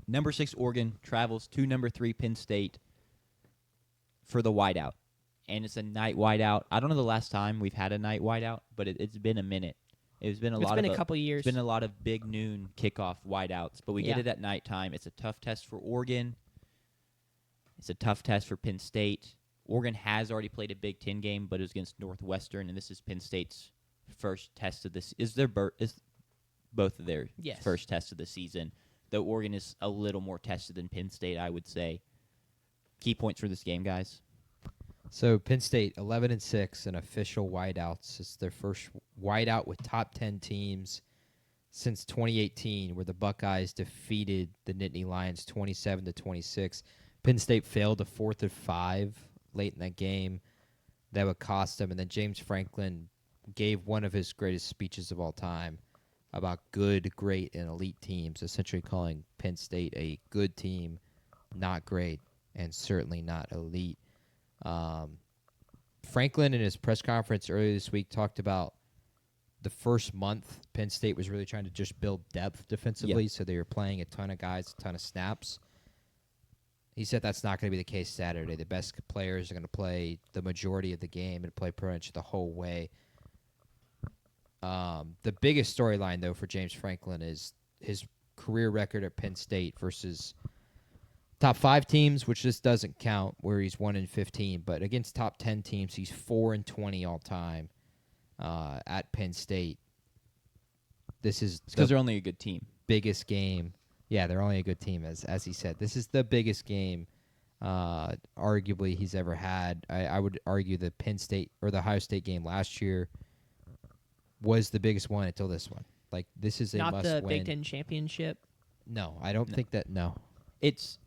number 6 Oregon travels to number 3 Penn State for the whiteout. And it's a night whiteout. I don't know the last time we've had a night whiteout, but it's been a minute. It's been a couple years. It's been a lot of big noon kickoff whiteouts, but we get it at nighttime. It's a tough test for Oregon. It's a tough test for Penn State. Oregon has already played a Big Ten game, but it was against Northwestern, and this is Penn State's first test of this. Is both of their first test of the season? Though Oregon is a little more tested than Penn State, I would say. Key points for this game, guys. So Penn State 11-6 in official whiteouts. It's their first whiteout with top 10 teams since 2018, where the Buckeyes defeated the Nittany Lions 27-26. Penn State failed a 4th and 5 late in that game. That would cost them. And then James Franklin gave one of his greatest speeches of all time about good, great, and elite teams, essentially calling Penn State a good team, not great, and certainly not elite. Franklin, in his press conference earlier this week, talked about the first month Penn State was really trying to just build depth defensively, so they were playing a ton of guys, a ton of snaps. He said that's not going to be the case Saturday. The best players are going to play the majority of the game and play pretty much the whole way. The biggest storyline, though, for James Franklin is his career record at Penn State versus top 5 teams, which this doesn't count, where he's 1-15. But against top 10 teams, he's 4-20 all time at Penn State. This is because they're only a good team. Biggest game. Yeah, they're only a good team, as he said. This is the biggest game, arguably, he's ever had. I would argue the Penn State or the Ohio State game last year was the biggest one until this one. Like, this is a must-win. Not the Big Ten championship? No, I don't think that. No. It's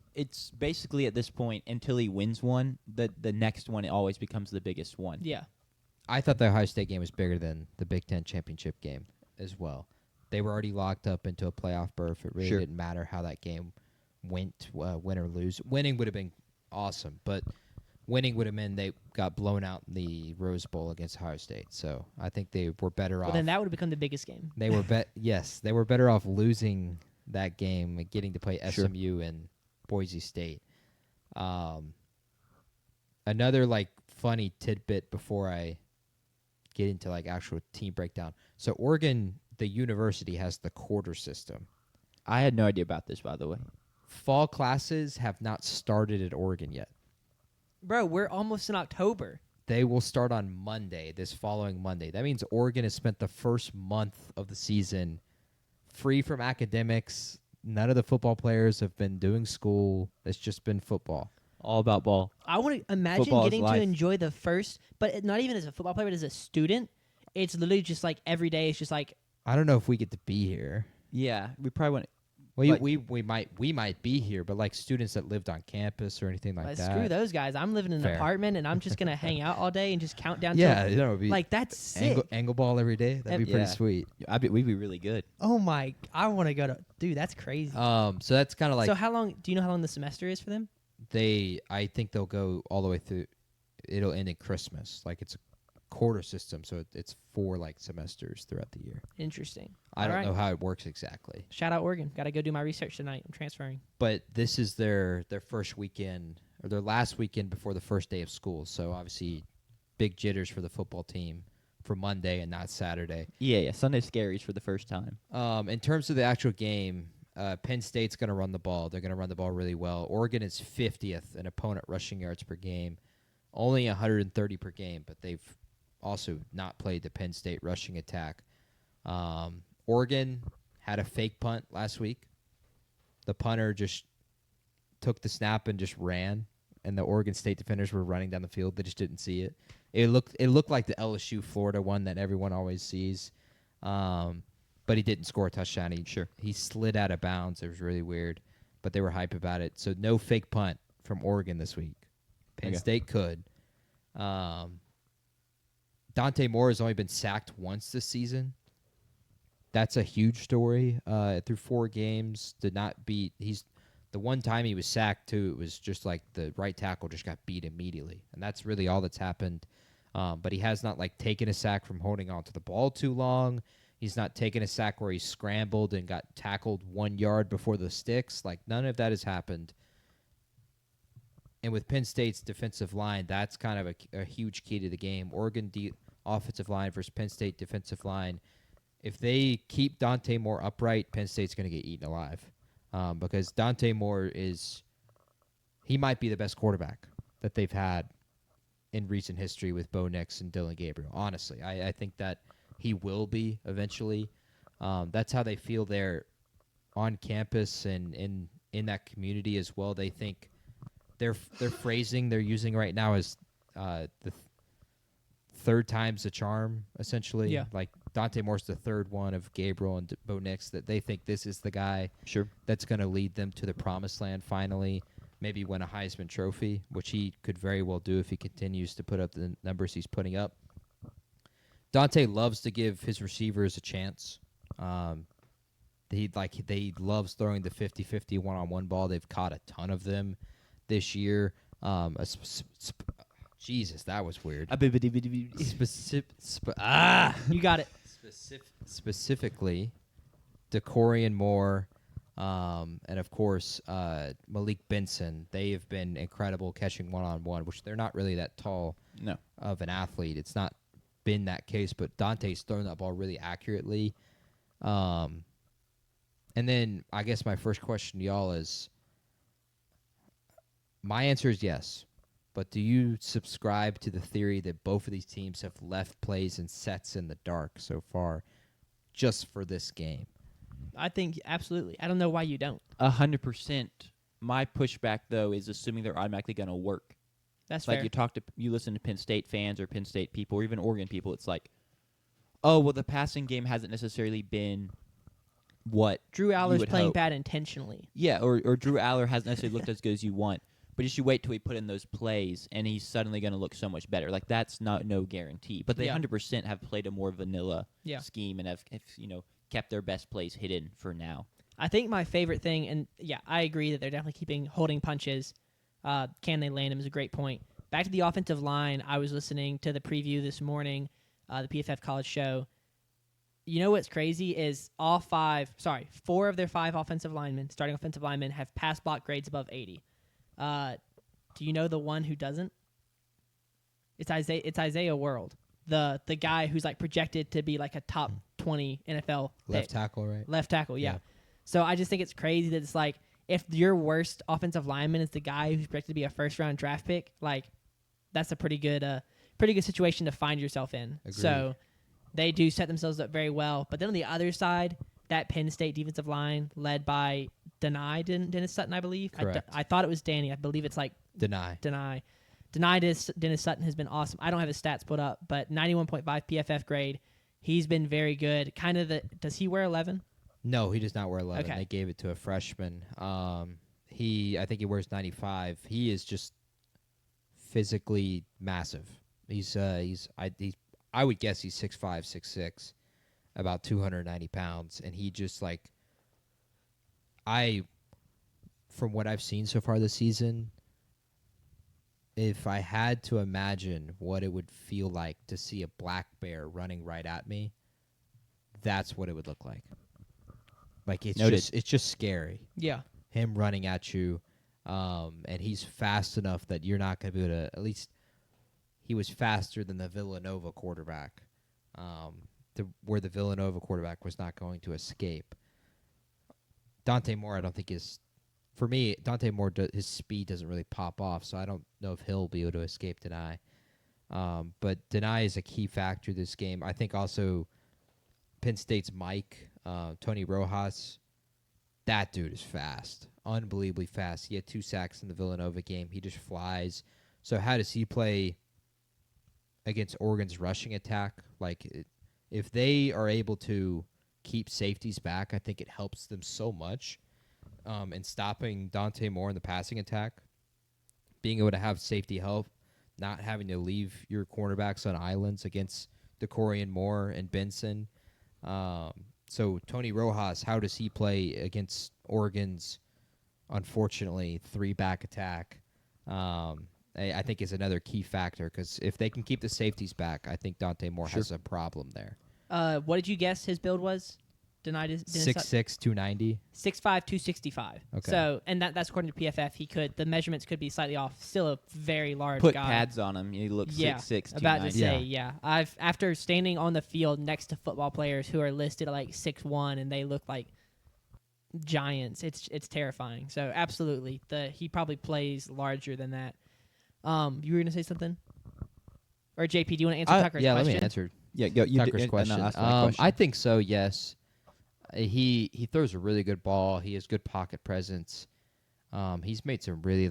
basically at this point, until he wins one, the next one always becomes the biggest one. Yeah. I thought the Ohio State game was bigger than the Big Ten championship game as well. They were already locked up into a playoff berth. It really didn't matter how that game went, win or lose. Winning would have been awesome, but winning would have meant they got blown out in the Rose Bowl against Ohio State. So I think they were better off. Well, then that would have become the biggest game. They were yes, they were better off losing that game and getting to play SMU and Boise State. Another funny tidbit before I get into actual team breakdown. So Oregon, the university, has the quarter system. I had no idea about this, by the way. Fall classes have not started at Oregon yet. Bro, we're almost in October. They will start on Monday, this following Monday. That means Oregon has spent the first month of the season free from academics. None of the football players have been doing school. It's just been football. All about ball. I want to imagine Football getting is life. to enjoy the first, but not even as a football player, but as a student. It's literally just every day. It's just I don't know if we get to be here. Yeah, we probably want. Well, we might be here, but students that lived on campus or anything like that. Screw those guys. I'm living in an apartment, and I'm just gonna hang out all day and just count down. Yeah, till, it would be that's sick. Angle ball every day. That'd be pretty sweet. We'd be really good. Oh my! I want to go to. Dude, that's crazy. So that's kind of So how long? Do you know how long the semester is for them? I think they'll go all the way through. It'll end at Christmas. It's a quarter system, so it's 4 semesters throughout the year. Interesting. I don't know how it works exactly. Shout out Oregon. Got to go do my research tonight. I'm transferring. But this is their first weekend, or their last weekend before the first day of school. So obviously, big jitters for the football team for Monday and not Saturday. Yeah. Sunday scaries for the first time. In terms of the actual game, Penn State's going to run the ball. They're going to run the ball really well. Oregon is 50th in opponent rushing yards per game, only 130 per game, but they've also not played the Penn State rushing attack. Oregon had a fake punt last week. The punter just took the snap and just ran, and the Oregon State defenders were running down the field. They just didn't see it. It looked like the LSU Florida one that everyone always sees, but he didn't score a touchdown. He slid out of bounds. It was really weird, but they were hype about it. So no fake punt from Oregon this week. Penn State could. Dante Moore has only been sacked once this season. That's a huge story. Through 4 games, did not beat. The one time he was sacked too, it was just the right tackle just got beat immediately, and that's really all that's happened. But he has not taken a sack from holding on to the ball too long. He's not taking a sack where he scrambled and got tackled 1 yard before the sticks. Like, none of that has happened. And with Penn State's defensive line, that's kind of a huge key to the game. Oregon offensive line versus Penn State defensive line. If they keep Dante Moore upright, Penn State's going to get eaten alive. Because Dante Moore he might be the best quarterback that they've had in recent history with Bo Nix and Dylan Gabriel. Honestly, I think that he will be eventually. That's how they feel there on campus and in that community as well. They think their phrasing they're using right now is the third time's a charm, essentially. Yeah. Like, Dante Moore's the third one of Gabriel and Bo Nix, that they think this is the guy that's going to lead them to the promised land finally, maybe win a Heisman Trophy, which he could very well do if he continues to put up the numbers he's putting up. Dante loves to give his receivers a chance. He loves throwing the 50-50 one-on-one ball. They've caught a ton of them this year. Jesus, that was weird. You got it. Specifically, Decorian Moore, and of course Malik Benson. They have been incredible catching one-on-one, which they're not really that tall of an athlete. It's not been that case, but Dante's thrown that ball really accurately. And then I guess my first question to y'all is, my answer is yes. But do you subscribe to the theory that both of these teams have left plays and sets in the dark so far just for this game? I think absolutely. I don't know why you don't. 100%. My pushback, though, is assuming they're automatically going to work. That's like fair. you listen to Penn State fans or Penn State people or even Oregon people, it's like, oh, well, the passing game hasn't necessarily been what Drew Aller's would playing hope. bad intentionally. Yeah, or Drew Aller hasn't necessarily looked as good as you want. But just you wait till he put in those plays, and he's suddenly going to look so much better. Like, that's no guarantee. But they 100% have played a more vanilla scheme and have kept their best plays hidden for now. I think my favorite thing, and I agree that they're definitely holding punches. Can they land him is a great point. Back to the offensive line, I was listening to the preview this morning, the PFF College show. You know what's crazy is four of their 5 starting offensive linemen, have pass block grades above 80. Do you know the one who doesn't? It's Isaiah World, the guy who's like projected to be like a top 20 NFL left tackle, right? Left tackle, yeah. So I just think it's crazy that it's like, if your worst offensive lineman is the guy who's projected to be a first-round draft pick, like, that's a pretty good situation to find yourself in. Agreed. So they do set themselves up very well. But then on the other side, that Penn State defensive line led by Dennis Sutton, I believe. Correct. I thought it was Danny. I believe it's like Dennis Dennis Sutton has been awesome. I don't have his stats put up, but 91.5 PFF grade. He's been very good. Does he wear 11? No, he does not wear 11. Okay. They gave it to a freshman. I think he wears 95. He is just physically massive. I would guess he's 6'5", 6'6", about 290 pounds, and he just from what I've seen so far this season, if I had to imagine what it would feel like to see a black bear running right at me, that's what it would look like. Like, it's just scary. Yeah. Him running at you, and he's fast enough that you're not going to be able to, at least he was faster than the Villanova quarterback, where the Villanova quarterback was not going to escape. Dante Moore, I don't think for me, Dante Moore, his speed doesn't really pop off, so I don't know if he'll be able to escape Denai. But Denai is a key factor this game. I think also Penn State's Mike, Tony Rojas, that dude is fast, unbelievably fast. He had 2 sacks in the Villanova game. He just flies. So how does he play against Oregon's rushing attack? Like, if they are able to keep safeties back, I think it helps them so much in stopping Dante Moore in the passing attack. Being able to have safety help, not having to leave your cornerbacks on islands against Decorian Moore and Benson. So Tony Rojas, how does he play against Oregon's, unfortunately, 3-back attack? I think is another key factor, because if they can keep the safeties back, I think Dante Moore has a problem there. What did you guess his build was? Denied his 6'6", 290. 6'5", 265. Okay. So, and that's according to PFF. The measurements could be slightly off. Still a very large Put guy. pads on him. He looks 6'6", About to 290. say, I've after standing on the field next to football players who are listed at like 6'1" and they look like giants. It's terrifying. So absolutely, he probably plays larger than that. You were gonna say something, or JP? Do you want to answer Tucker's yeah, question? let me answer Yeah, you Tucker's did, question. and I'll ask my question. I think so. Yes, he throws a really good ball. He has good pocket presence. He's made some really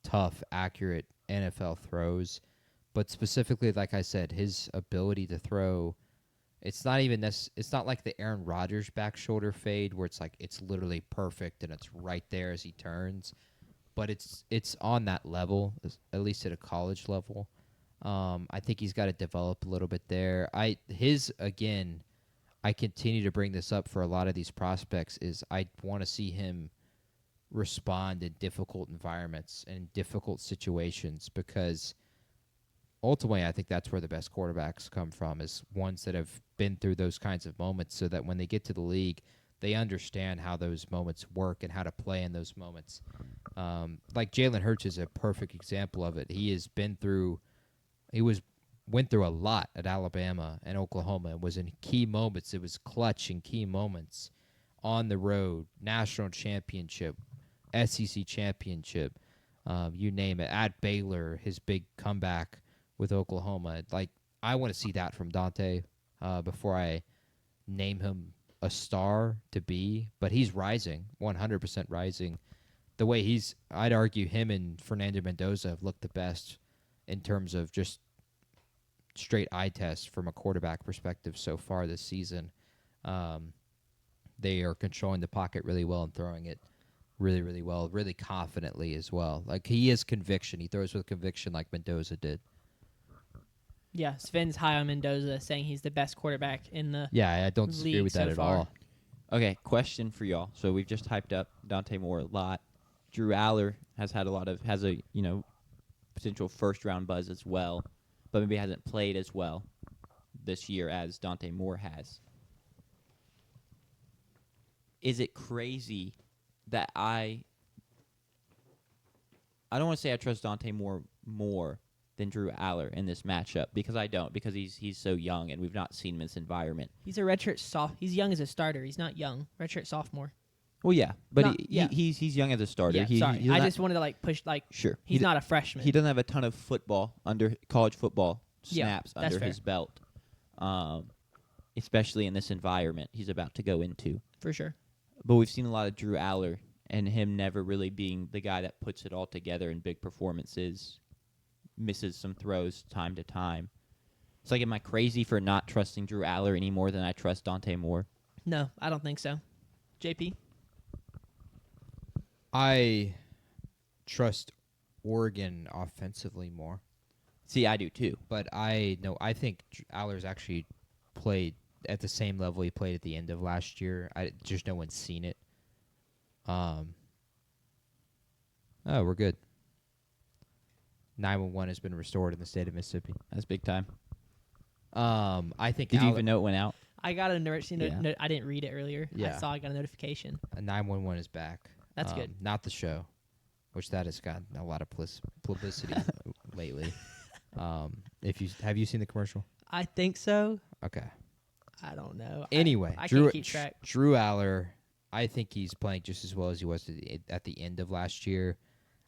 tough, accurate NFL throws, but specifically, like I said, his ability to throw. It's not even it's not like the Aaron Rodgers back shoulder fade where it's literally perfect and it's right there as he turns, but it's on that level, at least at a college level. I think he's got to develop a little bit there. I continue to bring this up for a lot of these prospects is I want to see him respond in difficult environments and difficult situations because ultimately I think that's where the best quarterbacks come from is ones that have been through those kinds of moments so that when they get to the league, they understand how those moments work and how to play in those moments. Like Jalen Hurts is a perfect example of it. Went through a lot at Alabama and Oklahoma and was in key moments. It was clutch in key moments on the road, national championship, SEC championship, you name it. At Baylor, his big comeback with Oklahoma. I want to see that from Dante before I name him a star to be. But he's rising, 100% rising. The way I'd argue him and Fernando Mendoza have looked the best in terms of just straight eye test from a quarterback perspective so far this season. They are controlling the pocket really well and throwing it really, really well, really confidently as well. He has conviction. He throws with conviction like Mendoza did. Yeah, Sven's high on Mendoza, saying he's the best quarterback in the I don't disagree with that so at far. all. Okay, question for y'all. So we've just hyped up Dante Moore a lot. Drew Aller has a potential first round buzz as well, but maybe hasn't played as well this year as Dante Moore has. Is it crazy that I don't want to say I trust Dante Moore more than Drew Aller in this matchup because I don't, because he's so young and we've not seen him in this environment. He's a redshirt He's young as a starter. He's not young. Redshirt sophomore. Well, yeah, but Not- he's young as a starter. Yeah, sorry. He's I not- just wanted to push sure. He's not a freshman. He doesn't have a ton of college football Yeah, snaps that's under fair. his belt, especially in this environment he's about to go into. For sure. But we've seen a lot of Drew Aller and him never really being the guy that puts it all together in big performances, misses some throws time to time. It's like, am I crazy for not trusting Drew Aller any more than I trust Dante Moore? No, I don't think so. JP? I trust Oregon offensively more. See, I do too. But I think Aller's actually played at the same level he played at the end of last year. Just no one's seen it. Oh, we're good. 911 has been restored in the state of Mississippi. That's big time. I think Did you even know it went out? I got a note. Yeah. I didn't read it earlier. Yeah. I got a notification. 911 is back. That's good. Not the show, which that has gotten a lot of publicity lately. Have you seen the commercial? I think so. Okay. I don't know. Anyway, I Drew can't keep track. Drew Aller, I think he's playing just as well as he was at the end of last year.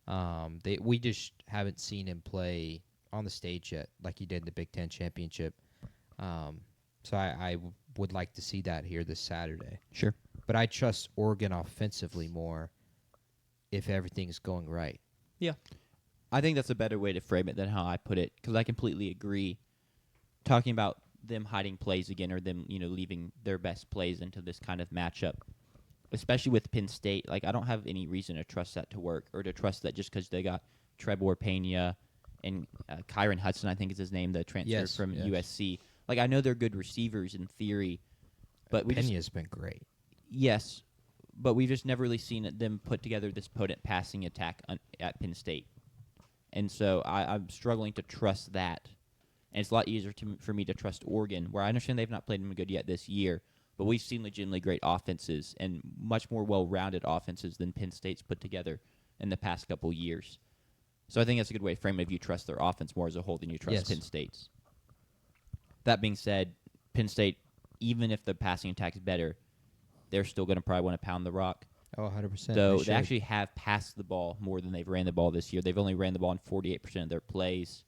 We just haven't seen him play on the stage yet, like he did in the Big Ten championship. So I would like to see that here this Saturday. Sure. But I trust Oregon offensively more if everything's going right. Yeah. I think that's a better way to frame it than how I put it, because I completely agree. Talking about them hiding plays again, or them, leaving their best plays into this kind of matchup, especially with Penn State. I don't have any reason to trust that to work, or to trust that just because they got Trevor Pena and Kyron Hudson, I think is his name, the transfer from USC. I know they're good receivers in theory, but Pena's been great. Yes, but we've just never really seen them put together this potent passing attack at Penn State. And so I'm struggling to trust that. And it's a lot easier for me to trust Oregon, where I understand they've not played them good yet this year, but we've seen legitimately great offenses and much more well-rounded offenses than Penn State's put together in the past couple years. So I think that's a good way to frame it if you trust their offense more as a whole than you trust Penn State's. That being said, Penn State, even if the passing attack is better, they're still going to probably want to pound the rock. Oh, 100%. So they actually have passed the ball more than they've ran the ball this year. They've only ran the ball in 48% of their plays.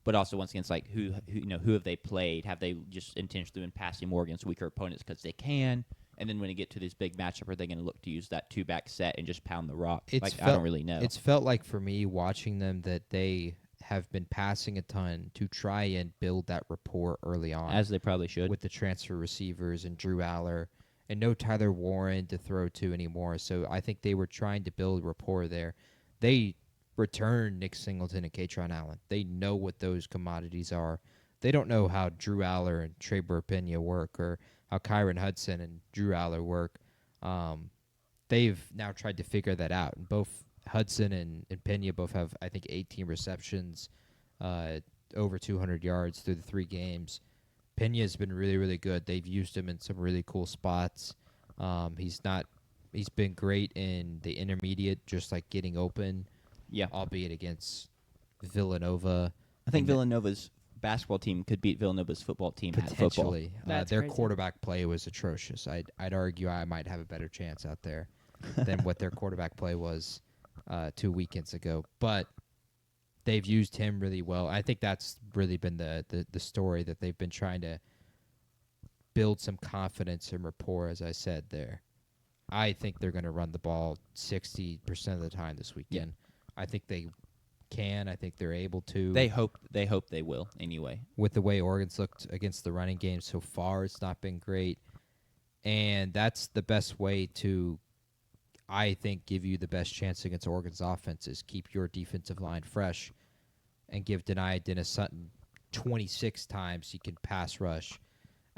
But also, once again, it's like who have they played? Have they just intentionally been passing more against weaker opponents because they can? And then when you get to this big matchup, are they going to look to use that two-back set and just pound the rock? I don't really know. It's felt like for me watching them that they have been passing a ton to try and build that rapport early on. As they probably should. With the transfer receivers and Drew Aller and no Tyler Warren to throw to anymore. So I think they were trying to build rapport there. They returned Nick Singleton and Katron Allen. They know what those commodities are. They don't know how Drew Aller and Trey Burpena work or how Kyron Hudson and Drew Aller work. They've now tried to figure that out. And both Hudson and Pena both have, I think, 18 receptions, over 200 yards through the 3 games. Pena's been really, really good. They've used him in some really cool spots. He's been great in the intermediate, just like getting open. Yeah. Albeit against Villanova. I think Villanova's basketball team could beat Villanova's football team at football. Potentially. Their quarterback play was atrocious. I'd argue I might have a better chance out there than what their quarterback play was 2 weekends ago. But they've used him really well. I think that's really been the story, that they've been trying to build some confidence and rapport, as I said there. I think they're going to run the ball 60% of the time this weekend. Yeah. I think they can. I think they're able to. They hope they will anyway. With the way Oregon's looked against the running game so far, it's not been great. And that's the best way to, I think, give you the best chance against Oregon's offense is keep your defensive line fresh and give Dennis Sutton 26 times he can pass rush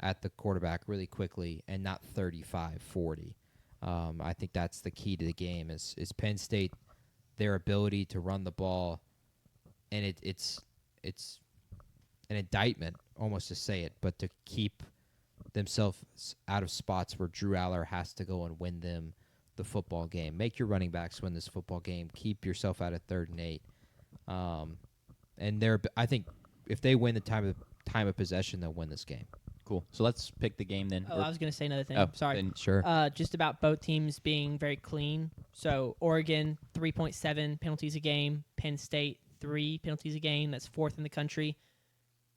at the quarterback really quickly and not 35, 40. I think that's the key to the game is Penn State, their ability to run the ball, and it's an indictment almost to say it, but to keep themselves out of spots where Drew Aller has to go and win them the football game. Make your running backs win this football game. Keep yourself out of 3rd and 8. And I think if they win the time of possession, they'll win this game. Cool. So let's pick the game then. Oh, I was going to say another thing. Oh, sorry. Sure. Just about both teams being very clean. So Oregon, 3.7 penalties a game. Penn State, 3 penalties a game. That's 4th in the country.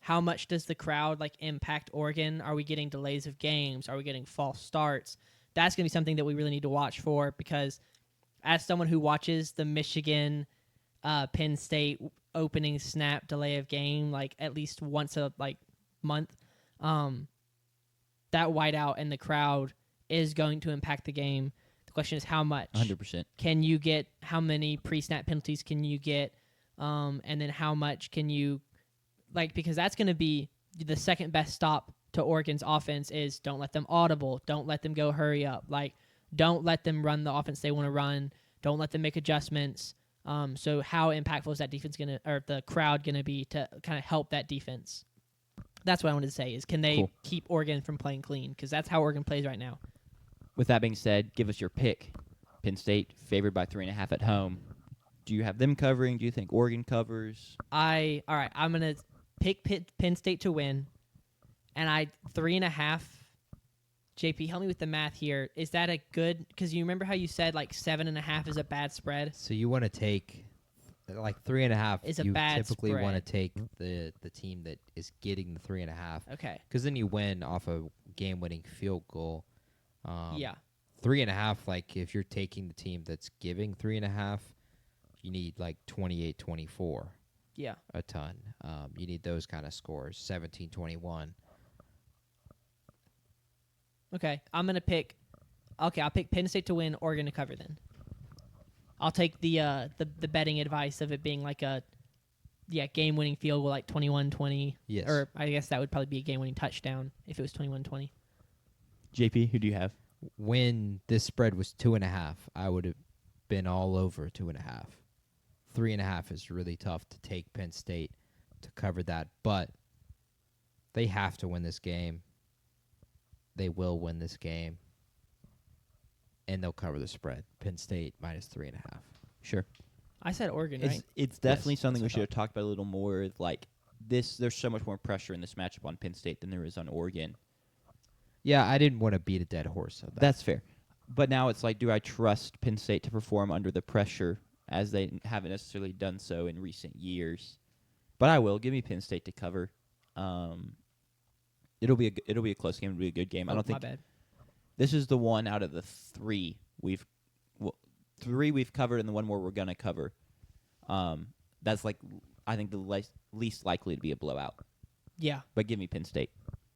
How much does the crowd impact Oregon? Are we getting delays of games? Are we getting false starts? That's going to be something that we really need to watch for, because as someone who watches the Michigan, Penn State opening snap delay of game at least once a month, that whiteout and the crowd is going to impact the game. The question is how much. 100%. Can you get, how many pre-snap penalties can you get, and then how much can you, because that's going to be the second best stop to Oregon's offense is don't let them audible, don't let them go hurry up, don't let them run the offense they want to run, don't let them make adjustments. So how impactful is that defense or the crowd gonna be to kind of help that defense? That's what I wanted to say is, can they keep Oregon from playing clean? Because that's how Oregon plays right now. With that being said, give us your pick. Penn State favored by 3.5 at home. Do you have them covering? Do you think Oregon covers? All right, I'm gonna pick Penn State to win, and 3.5. JP, help me with the math here. Is that a good? Because you remember how you said 7.5 is a bad spread. So you want to take 3.5. Is a you bad typically spread. want to take the team that is getting the 3.5. Okay. Because then you win off a game-winning field goal. Yeah. 3.5. If you're taking the team that's giving 3.5, you need 28-24. Yeah. A ton. You need those kind of scores. 17-21. Okay, I'm gonna pick. Okay, I'll pick Penn State to win, Oregon to cover. Then I'll take the betting advice of it being a game-winning field goal 21-20. Yes. Or I guess that would probably be a game-winning touchdown if it was 21-20. JP, who do you have? When this spread was 2.5, I would have been all over 2.5. 3.5 is really tough to take Penn State to cover that, but They have to win this game. They will win this game. And they'll cover the spread. Penn State -3.5. Sure. I said Oregon, right? It's definitely Yes, something we that's should what have talked about a little more. Like this, there's so much more pressure in this matchup on Penn State than there is on Oregon. Yeah, I didn't want to beat a dead horse on that. That's fair. But now it's like, do I trust Penn State to perform under the pressure as they haven't necessarily done so in recent years? But I will. Give me Penn State to cover. It'll be a close game. It'll be a good game. I don't think My bad. this is the one out of the three we've covered and the one where we're gonna cover. That's like I think the least likely to be a blowout. Yeah. But give me Penn State.